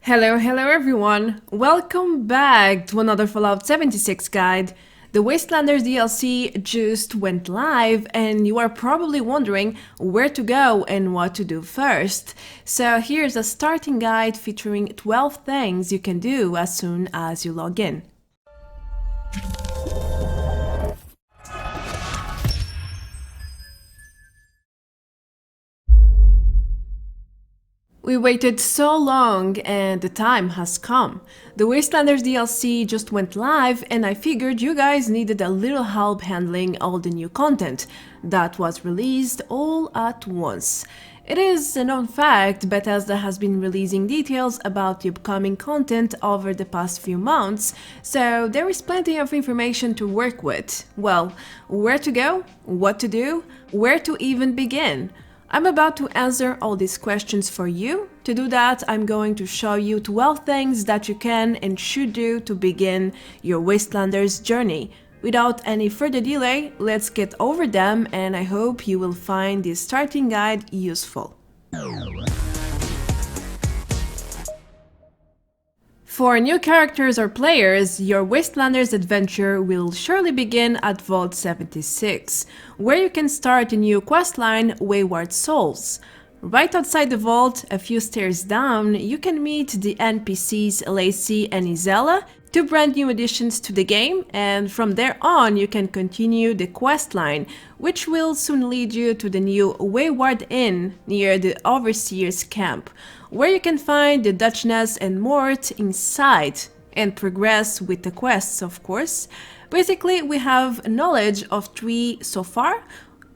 Hello everyone! Welcome back to another Fallout 76 guide. The Wastelanders DLC just went live and you are probably wondering where to go and what to do first. So here's a starting guide featuring 12 things you can do as soon as you log in. We waited so long and the time has come. The Wastelanders DLC just went live and I figured you guys needed a little help handling all the new content that was released all at once. It is a known fact, Bethesda has been releasing details about the upcoming content over the past few months, so there is plenty of information to work with. Well, where to go? What to do? Where to even begin? I'm about to answer all these questions for you. To do that, I'm going to show you 12 things that you can and should do to begin your Wastelanders journey. Without any further delay, let's get over them and I hope you will find this starting guide useful. For new characters or players, your Wastelanders adventure will surely begin at Vault 76, where you can start a new questline, Wayward Souls. Right outside the vault, a few stairs down, you can meet the NPCs Lacey and Isella, two brand new additions to the game, and from there on you can continue the questline, which will soon lead you to the new Wayward Inn near the Overseer's camp, where you can find the Duchess and Mort inside and progress with the quests, of course. Basically, we have knowledge of 3 so far: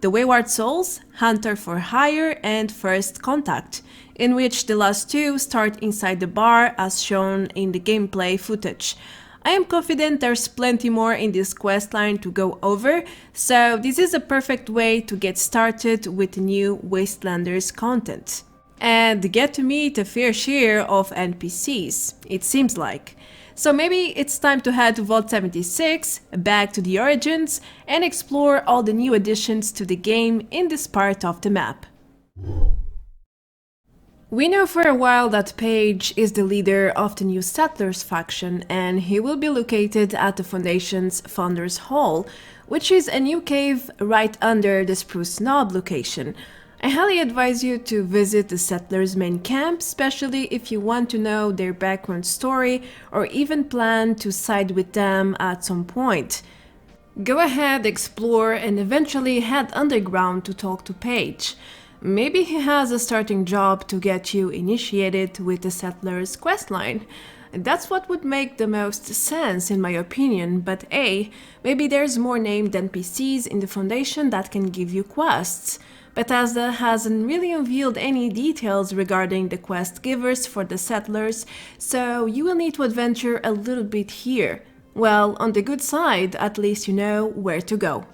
the Wayward Souls, Hunter for Hire, and First Contact, in which the last 2 start inside the bar as shown in the gameplay footage. I am confident there's plenty more in this questline to go over, so this is a perfect way to get started with new Wastelanders content. And get to meet a fair share of NPCs, it seems like. So maybe it's time to head to Vault 76, back to the origins, and explore all the new additions to the game in this part of the map. We know for a while that PAIGE is the leader of the new Settlers faction, and he will be located at the Foundation's Founders Hall, which is a new cave right under the Spruce Knob location. I highly advise you to visit the Settlers' main camp, especially if you want to know their background story or even plan to side with them at some point. Go ahead, explore, and eventually head underground to talk to PAIGE. Maybe he has a starting job to get you initiated with the Settlers questline. That's what would make the most sense in my opinion, but maybe there's more named NPCs in the Foundation that can give you quests. Bethesda hasn't really unveiled any details regarding the quest givers for the Settlers, so you will need to adventure a little bit here. Well, on the good side, at least you know where to go.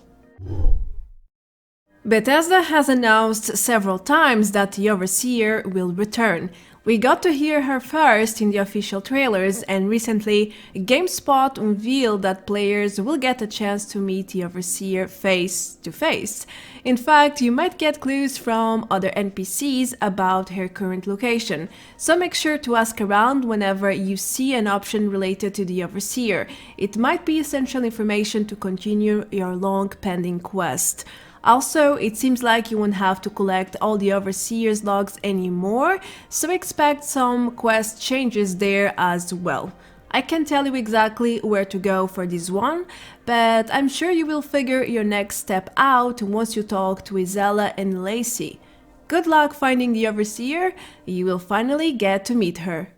Bethesda has announced several times that the Overseer will return. We got to hear her first in the official trailers, and recently GameSpot unveiled that players will get a chance to meet the Overseer face to face. In fact, you might get clues from other NPCs about her current location, so make sure to ask around whenever you see an option related to the Overseer. It might be essential information to continue your long pending quest. Also, it seems like you won't have to collect all the Overseer's logs anymore, so expect some quest changes there as well. I can't tell you exactly where to go for this one, but I'm sure you will figure your next step out once you talk to Isella and Lacey. Good luck finding the Overseer, you will finally get to meet her.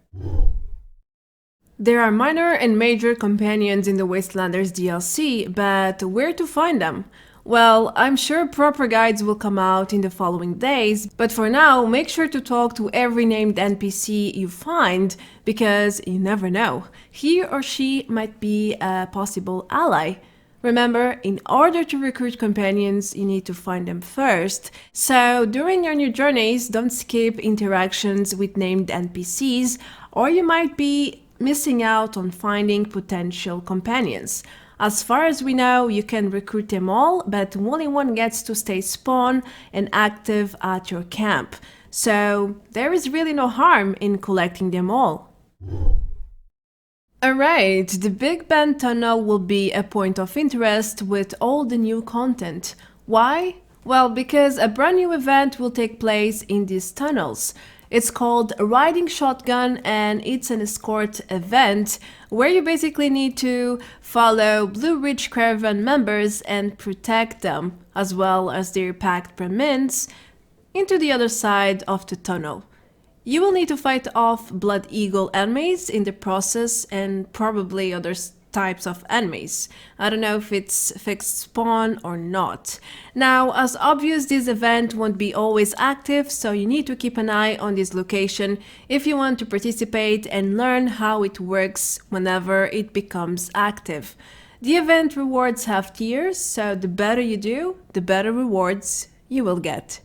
There are minor and major companions in the Wastelanders DLC, but where to find them? Well, I'm sure proper guides will come out in the following days, but for now, make sure to talk to every named NPC you find, because you never know. He or she might be a possible ally. Remember, in order to recruit companions, you need to find them first. So during your new journeys, don't skip interactions with named NPCs, or you might be missing out on finding potential companions. As far as we know, you can recruit them all, but only one gets to stay spawn and active at your camp. So there is really no harm in collecting them all. Alright, the Big Ben Tunnel will be a point of interest with all the new content. Why? Well, because a brand new event will take place in these tunnels. It's called Riding Shotgun and it's an escort event where you basically need to follow Blue Ridge Caravan members and protect them, as well as their packed premins, into the other side of the tunnel. You will need to fight off Blood Eagle enemies in the process and probably other types of enemies. I don't know if it's fixed spawn or not. Now, as obvious, this event won't be always active, so you need to keep an eye on this location if you want to participate and learn how it works whenever it becomes active. The event rewards have tiers, so the better you do, the better rewards you will get.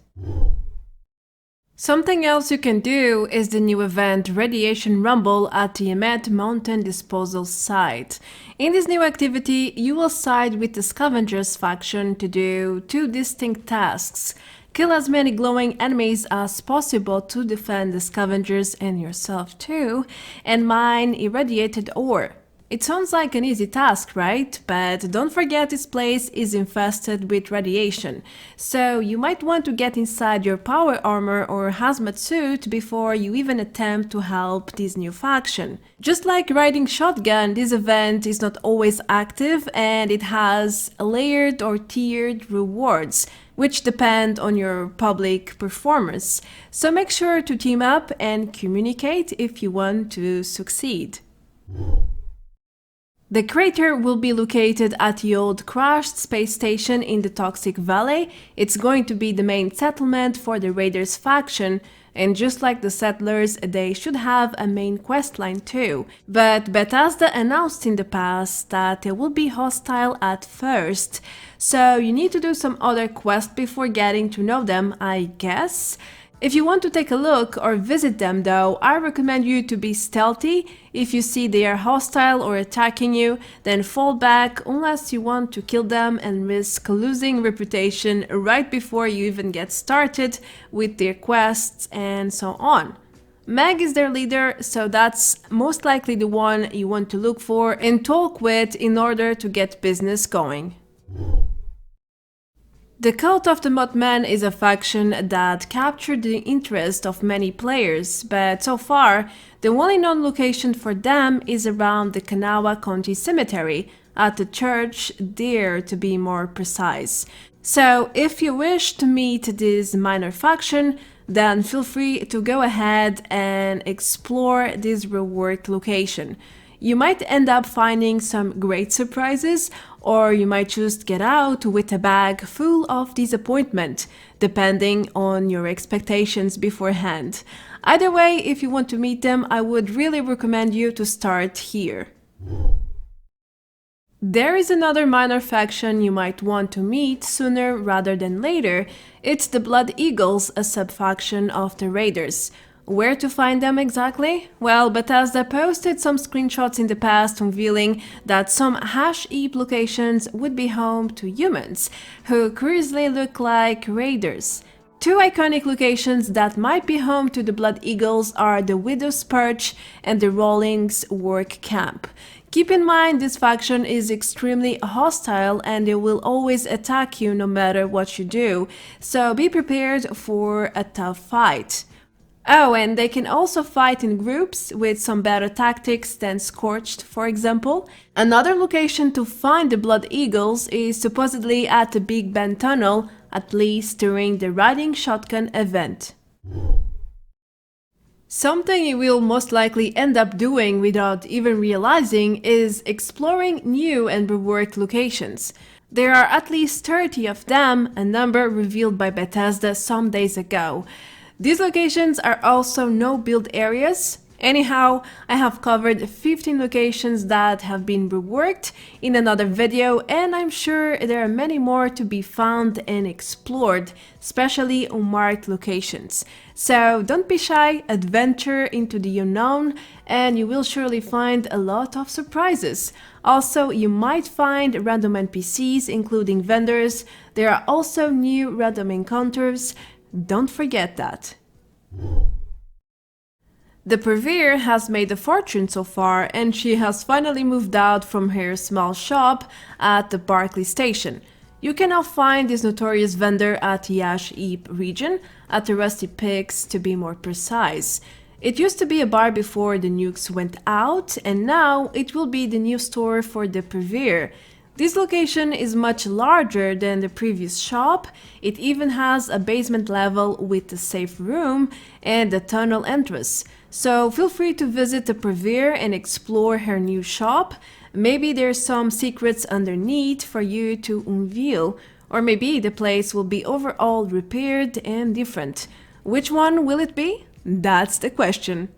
Something else you can do is the new event Radiation Rumble at the Emmett Mountain Disposal Site. In this new activity, you will side with the Scavengers faction to do two distinct tasks. Kill as many glowing enemies as possible to defend the Scavengers and yourself too, and mine irradiated ore. It sounds like an easy task, right? But don't forget this place is infested with radiation, so you might want to get inside your power armor or hazmat suit before you even attempt to help this new faction. Just like riding shotgun, this event is not always active and it has layered or tiered rewards, which depend on your public performance. So make sure to team up and communicate if you want to succeed. The crater will be located at the old crashed space station in the Toxic Valley. It's going to be the main settlement for the Raiders faction, and just like the settlers, they should have a main questline too. But Bethesda announced in the past that they will be hostile at first, so you need to do some other quests before getting to know them, I guess. If you want to take a look or visit them though, I recommend you to be stealthy. If you see they are hostile or attacking you, then fall back unless you want to kill them and risk losing reputation right before you even get started with their quests and so on. Meg is their leader, so that's most likely the one you want to look for and talk with in order to get business going. The Cult of the Mothman is a faction that captured the interest of many players, but so far, the only known location for them is around the KADAWA County Cemetery, at the church there to be more precise. So if you wish to meet this minor faction, then feel free to go ahead and explore this reworked location. You might end up finding some great surprises, or you might just get out with a bag full of disappointment, depending on your expectations beforehand. Either way, if you want to meet them, I would really recommend you to start here. There is another minor faction you might want to meet sooner rather than later. It's the Blood Eagles, a sub-faction of the Raiders. Where to find them exactly? Well, Bethesda posted some screenshots in the past revealing that some hash heap locations would be home to humans, who curiously look like raiders. Two iconic locations that might be home to the Blood Eagles are the Widow's Perch and the Rawlings Work Camp. Keep in mind this faction is extremely hostile and they will always attack you no matter what you do, so be prepared for a tough fight. Oh, and they can also fight in groups with some better tactics than Scorched, for example. Another location to find the Blood Eagles is supposedly at the Big Ben Tunnel, at least during the Riding Shotgun event. Something you will most likely end up doing without even realizing is exploring new and reworked locations. There are at least 30 of them, a number revealed by Bethesda some days ago. These locations are also no-build areas. Anyhow, I have covered 15 locations that have been reworked in another video, and I'm sure there are many more to be found and explored, especially unmarked locations. So don't be shy, adventure into the unknown, and you will surely find a lot of surprises. Also, you might find random NPCs, including vendors. There are also new random encounters. Don't forget that. The Purveyor has made a fortune so far, and she has finally moved out from her small shop at the Barclay station. You can now find this notorious vendor at Yash Eep region, at the Rusty Pigs to be more precise. It used to be a bar before the nukes went out, and now it will be the new store for the Purveyor. This location is much larger than the previous shop. It even has a basement level with a safe room and a tunnel entrance. So feel free to visit the Purveyor and explore her new shop. Maybe there's some secrets underneath for you to unveil, or maybe the place will be overall repaired and different. Which one will it be? That's the question.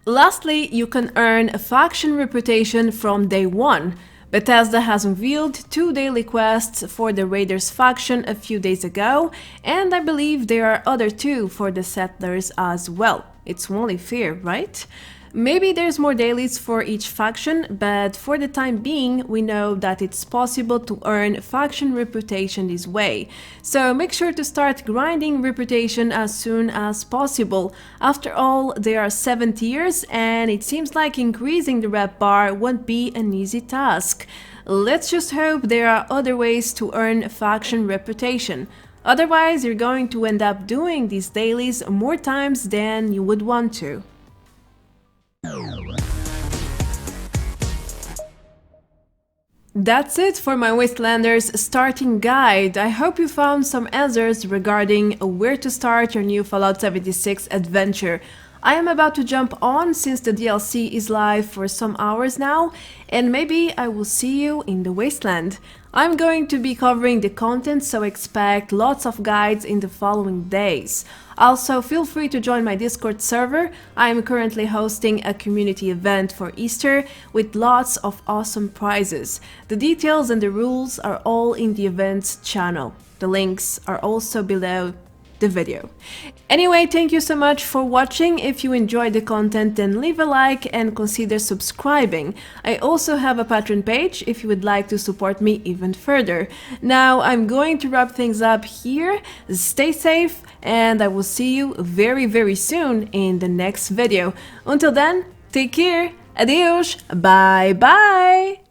Lastly, you can earn a faction reputation from day one. Bethesda has unveiled 2 daily quests for the Raiders faction a few days ago, and I believe there are other 2 for the Settlers as well. It's only fair, right? Maybe there's more dailies for each faction, but for the time being, we know that it's possible to earn faction reputation this way. So make sure to start grinding reputation as soon as possible. After all, there are 7 tiers, and it seems like increasing the rep bar won't be an easy task. Let's just hope there are other ways to earn faction reputation. Otherwise, you're going to end up doing these dailies more times than you would want to. That's it for my Wastelanders starting guide. I hope you found some answers regarding where to start your new Fallout 76 adventure. I am about to jump on since the DLC is live for some hours now, and maybe I will see you in the Wasteland. I'm going to be covering the content, so expect lots of guides in the following days. Also, feel free to join my Discord server. I am currently hosting a community event for Easter with lots of awesome prizes. The details and the rules are all in the events channel. The links are also below the video. Anyway, thank you so much for watching. If you enjoyed the content, then leave a like and consider subscribing. I also have a Patreon page if you would like to support me even further. Now I'm going to wrap things up here. Stay safe, and I will see you very soon in the next video. Until then, take care, adios, bye bye!